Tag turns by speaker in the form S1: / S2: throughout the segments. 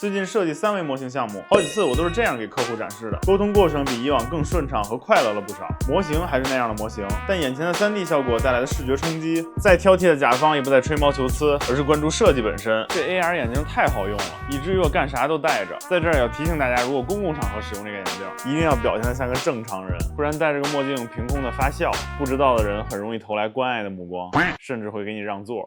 S1: 最近设计3维模型项目，好几次我都是这样给客户展示的，沟通过程比以往更顺畅和快乐了不少。模型还是那样的模型，但眼前的3D 效果带来的视觉冲击，再挑剔的甲方也不再吹毛求疵，而是关注设计本身。这 AR 眼镜太好用了，以至于我干啥都戴着。在这儿要提醒大家，如果公共场合使用这个眼镜，一定要表现得像个正常人，不然戴着个墨镜凭空的发笑，不知道的人很容易投来关爱的目光，甚至会给你让座。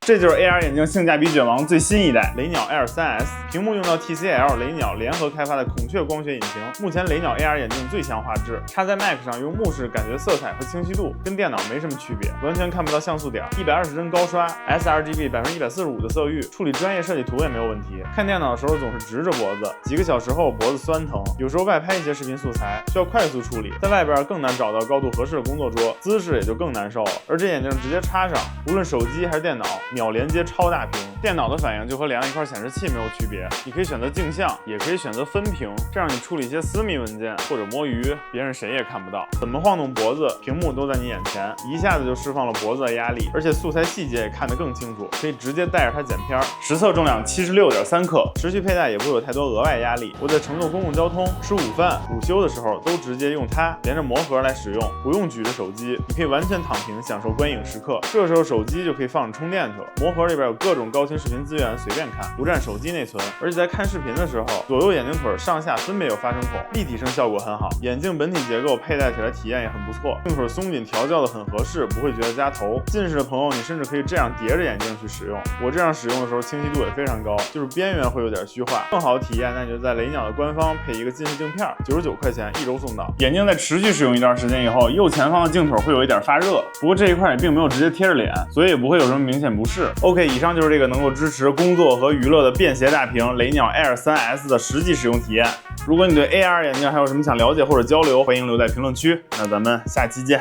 S1: 这就是 AR 眼镜性价比卷王最新一代雷鸟 Air 3S， 屏幕用到 TCL 雷鸟联合开发的孔雀光学引擎。目前雷鸟 AR 眼镜最强画质，插在 Mac 上用目视感觉色彩和清晰度跟电脑没什么区别，完全看不到像素点，120帧高刷 ，sRGB 145%的色域，处理专业设计图也没有问题。看电脑的时候总是直着脖子，几个小时后脖子酸疼，有时候外拍一些视频素材需要快速处理，在外边更难找到高度合适的工作桌，姿势也就更难受了。而这眼镜直接插上，无论手机还是电脑，秒连接超大屏，电脑的反应就和连了一块显示器没有区别。你可以选择镜像，也可以选择分屏，这样你处理一些私密文件或者摸鱼，别人谁也看不到。怎么晃动脖子，屏幕都在你眼前，一下子就释放了脖子的压力，而且素材细节也看得更清楚，可以直接带着它剪片。实测重量76.3克，持续佩戴也不会有太多额外压力。我在乘坐公共交通、吃午饭、午休的时候都直接用它连着魔盒来使用，不用举着手机，你可以完全躺平享受观影时刻。这时候手机就可以放着充电去了。魔盒里边有各种高清视频资源，随便看，不占手机内存。而且在看视频的时候，左右眼镜腿上下分别有发声孔，立体声效果很好。眼镜本体结构佩戴起来体验也很不错，镜腿松紧调教的很合适，不会觉得夹头。近视的朋友，你甚至可以这样叠着眼镜去使用。我这样使用的时候清晰度也非常高，就是边缘会有点虚化。更好的体验，那你就在雷鸟的官方配一个近视镜片，99块钱1周送到。眼镜在持续使用一段时间以后，右前方的镜腿会有一点发热，不过这一块也并没有直接贴着脸，所以也不会有什么明显不适。OK， 以上就是这个能够支持工作和娱乐的便携大屏雷鸟 Air 3S 的实际使用体验。如果你对 AR 眼镜还有什么想了解或者交流，欢迎留在评论区。那咱们下期见。